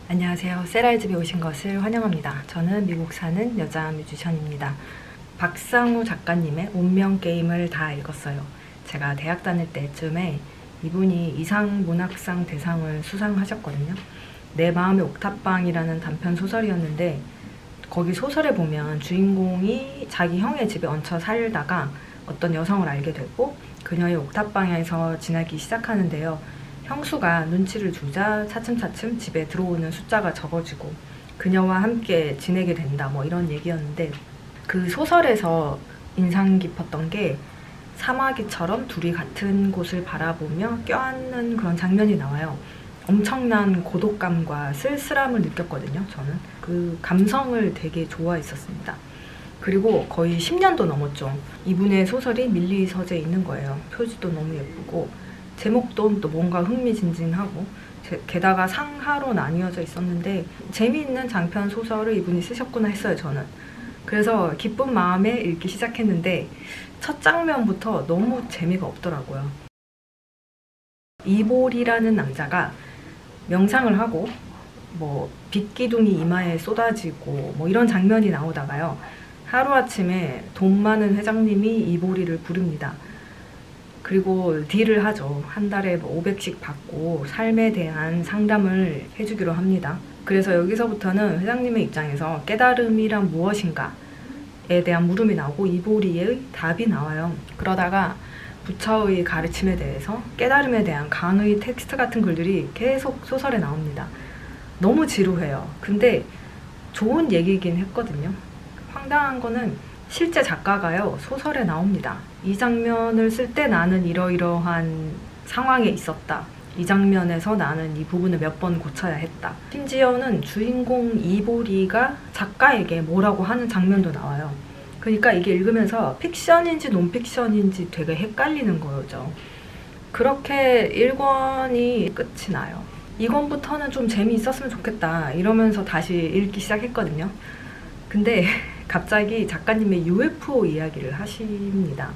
안녕하세요. 세라의 집에 오신 것을 환영합니다. 저는 미국 사는 여자 뮤지션입니다. 박상우 작가님의 운명게임을 다 읽었어요. 제가 대학 다닐 때쯤에 이분이 이상문학상 대상을 수상하셨거든요. 내 마음의 옥탑방이라는 단편 소설이었는데 거기 소설에 보면 주인공이 자기 형의 집에 얹혀 살다가 어떤 여성을 알게 되고 그녀의 옥탑방에서 지내기 시작하는데요. 형수가 눈치를 주자 차츰차츰 집에 들어오는 숫자가 적어지고 그녀와 함께 지내게 된다, 뭐 이런 얘기였는데, 그 소설에서 인상 깊었던 게 사마귀처럼 둘이 같은 곳을 바라보며 껴안는 그런 장면이 나와요. 엄청난 고독감과 쓸쓸함을 느꼈거든요. 저는 그 감성을 되게 좋아했었습니다. 그리고 거의 10년도 넘었죠. 이분의 소설이 밀리 서재에 있는 거예요. 표지도 너무 예쁘고 제목도 또 뭔가 흥미진진하고, 게다가 상하로 나뉘어져 있었는데 재미있는 장편 소설을 이분이 쓰셨구나 했어요, 저는. 그래서 기쁜 마음에 읽기 시작했는데 첫 장면부터 너무 재미가 없더라고요. 이볼이라는 남자가 명상을 하고 뭐 빛기둥이 이마에 쏟아지고 뭐 이런 장면이 나오다가요, 하루아침에 돈 많은 회장님이 이볼이를 부릅니다. 그리고 딜을 하죠. 한 달에 500씩 받고 삶에 대한 상담을 해주기로 합니다. 그래서 여기서부터는 회장님의 입장에서 깨달음이란 무엇인가에 대한 물음이 나오고 이보리의 답이 나와요. 그러다가 부처의 가르침에 대해서, 깨달음에 대한 강의 텍스트 같은 글들이 계속 소설에 나옵니다. 너무 지루해요. 근데 좋은 얘기긴 했거든요. 황당한 거는 실제 작가가요, 소설에 나옵니다. 이 장면을 쓸 때 나는 이러이러한 상황에 있었다. 이 장면에서 나는 이 부분을 몇 번 고쳐야 했다. 심지어는 주인공 이보리가 작가에게 뭐라고 하는 장면도 나와요. 그러니까 이게 읽으면서 픽션인지 논픽션인지 되게 헷갈리는 거죠. 그렇게 1권이 끝이 나요. 2권부터는 좀 재미있었으면 좋겠다 이러면서 다시 읽기 시작했거든요. 근데 갑자기 작가님의 UFO 이야기를 하십니다.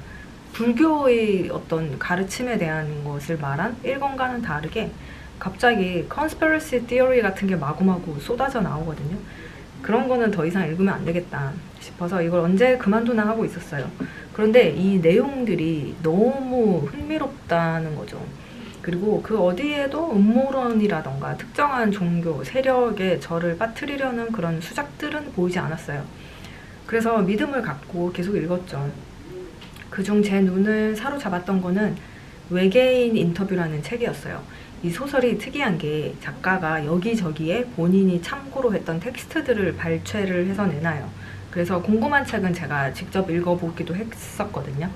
불교의 어떤 가르침에 대한 것을 말한 1권과는 다르게 갑자기 conspiracy theory 같은 게 마구마구 쏟아져 나오거든요. 그런 거는 더 이상 읽으면 안 되겠다 싶어서 이걸 언제 그만두나 하고 있었어요. 그런데 이 내용들이 너무 흥미롭다는 거죠. 그리고 그 어디에도 음모론이라던가 특정한 종교, 세력에 저를 빠뜨리려는 그런 수작들은 보이지 않았어요. 그래서 믿음을 갖고 계속 읽었죠. 그중 제 눈을 사로잡았던 거는 외계인 인터뷰라는 책이었어요. 이 소설이 특이한 게 작가가 여기저기에 본인이 참고로 했던 텍스트들을 발췌를 해서 내놔요. 그래서 궁금한 책은 제가 직접 읽어보기도 했었거든요.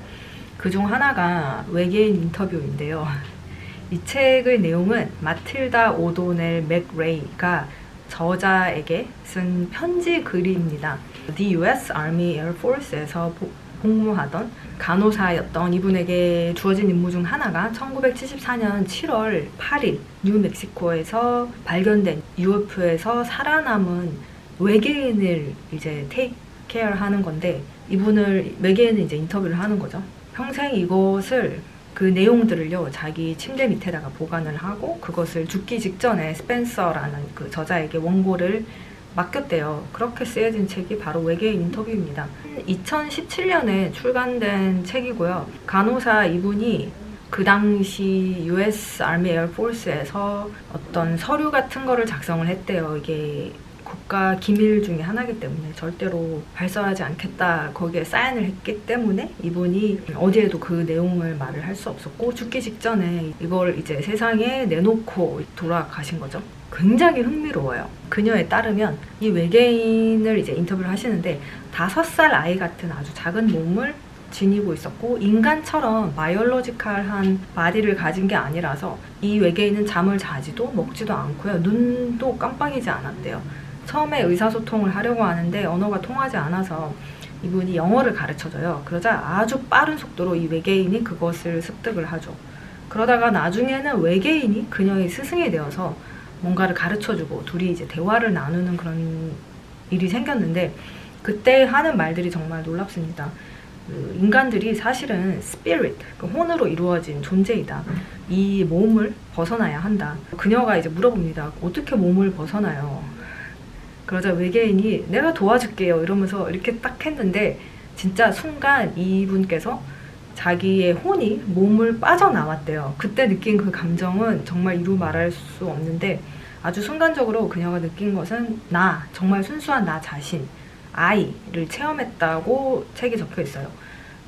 그중 하나가 외계인 인터뷰인데요. 이 책의 내용은 마틸다 오도넬 맥레이가 저자에게 쓴 편지 글입니다. The US Army Air Force에서 복무하던 간호사였던 이분에게 주어진 임무 중 하나가 1974년 7월 8일 뉴멕시코에서 발견된 UFO에서 살아남은 외계인을 이제 테이크 케어를 하는 건데, 이분을 외계인을 이제 인터뷰를 하는 거죠. 평생 이것을, 그 내용들을요, 자기 침대 밑에다가 보관을 하고 그것을 죽기 직전에 스펜서라는 그 저자에게 원고를 맡겼대요. 그렇게 쓰여진 책이 바로 외계인 인터뷰입니다. 2017년에 출간된 책이고요. 간호사 이분이 그 당시 US Army Air Force에서 어떤 서류 같은 거를 작성을 했대요. 이게 국가 기밀 중에 하나이기 때문에 절대로 발설하지 않겠다, 거기에 사인을 했기 때문에 이분이 어디에도 그 내용을 말을 할 수 없었고 죽기 직전에 이걸 이제 세상에 내놓고 돌아가신 거죠. 굉장히 흥미로워요. 그녀에 따르면 이 외계인을 이제 인터뷰를 하시는데 5살 아이 같은 아주 작은 몸을 지니고 있었고 인간처럼 바이올로지컬한 바디를 가진 게 아니라서 이 외계인은 잠을 자지도 먹지도 않고요. 눈도 깜빡이지 않았대요. 처음에 의사소통을 하려고 하는데 언어가 통하지 않아서 이분이 영어를 가르쳐줘요. 그러자 아주 빠른 속도로 이 외계인이 그것을 습득을 하죠. 그러다가 나중에는 외계인이 그녀의 스승이 되어서 뭔가를 가르쳐주고 둘이 이제 대화를 나누는 그런 일이 생겼는데, 그때 하는 말들이 정말 놀랍습니다. 그 인간들이 사실은 스피릿, 그 혼으로 이루어진 존재이다. 이 몸을 벗어나야 한다. 그녀가 이제 물어봅니다. 어떻게 몸을 벗어나요? 그러자 외계인이 내가 도와줄게요 이러면서 이렇게 딱 했는데 진짜 순간 이분께서 자기의 혼이 몸을 빠져나왔대요. 그때 느낀 그 감정은 정말 이루 말할 수 없는데 아주 순간적으로 그녀가 느낀 것은 나, 정말 순수한 나 자신, I를 체험했다고 책에 적혀 있어요.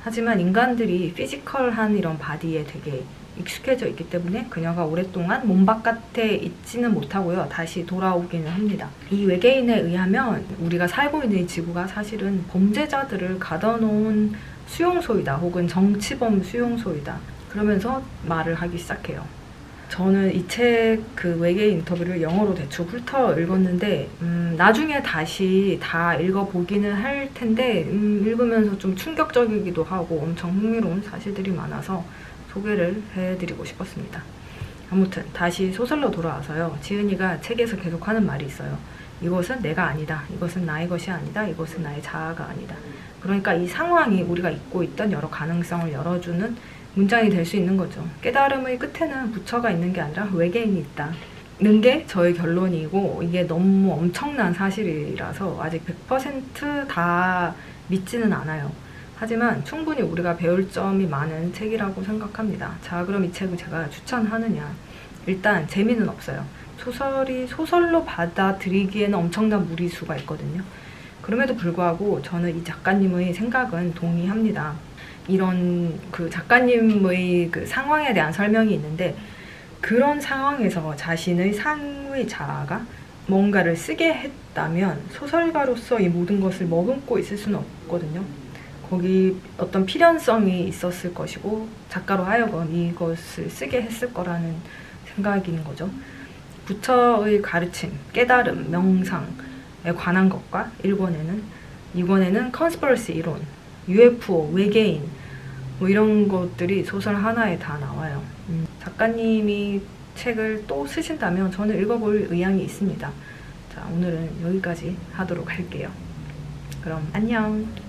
하지만 인간들이 피지컬한 이런 바디에 되게 익숙해져 있기 때문에 그녀가 오랫동안 몸 바깥에 있지는 못하고요. 다시 돌아오기는 합니다. 이 외계인에 의하면 우리가 살고 있는 이 지구가 사실은 범죄자들을 가둬놓은 수용소이다. 혹은 정치범 수용소이다. 그러면서 말을 하기 시작해요. 저는 이 책 그 외계인 인터뷰를 영어로 대충 훑어 읽었는데 나중에 다시 다 읽어보기는 할 텐데 읽으면서 좀 충격적이기도 하고 엄청 흥미로운 사실들이 많아서 소개를 해드리고 싶었습니다. 아무튼 다시 소설로 돌아와서요. 지은이가 책에서 계속 하는 말이 있어요. 이것은 내가 아니다. 이것은 나의 것이 아니다. 이것은 나의 자아가 아니다. 그러니까 이 상황이 우리가 잊고 있던 여러 가능성을 열어주는 문장이 될 수 있는 거죠. 깨달음의 끝에는 부처가 있는 게 아니라 외계인이 있다는 게 저의 결론이고 이게 너무 엄청난 사실이라서 아직 100% 믿지는 않아요. 하지만 충분히 우리가 배울 점이 많은 책이라고 생각합니다. 자, 그럼 이 책을 제가 추천하느냐. 일단 재미는 없어요. 소설이 소설로 받아들이기에는 엄청난 무리수가 있거든요. 그럼에도 불구하고 저는 이 작가님의 생각은 동의합니다. 이런 그 작가님의 그 상황에 대한 설명이 있는데 그런 상황에서 자신의 상의 자아가 뭔가를 쓰게 했다면 소설가로서 이 모든 것을 머금고 있을 수는 없거든요. 거기 어떤 필연성이 있었을 것이고 작가로 하여금 이것을 쓰게 했을 거라는 생각인 거죠. 부처의 가르침, 깨달음, 명상에 관한 것과 1권에는 2권에는 컨스퍼러시 이론, UFO, 외계인 뭐 이런 것들이 소설 하나에 다 나와요. 작가님이 책을 또 쓰신다면 저는 읽어볼 의향이 있습니다. 자, 오늘은 여기까지 하도록 할게요. 그럼 안녕.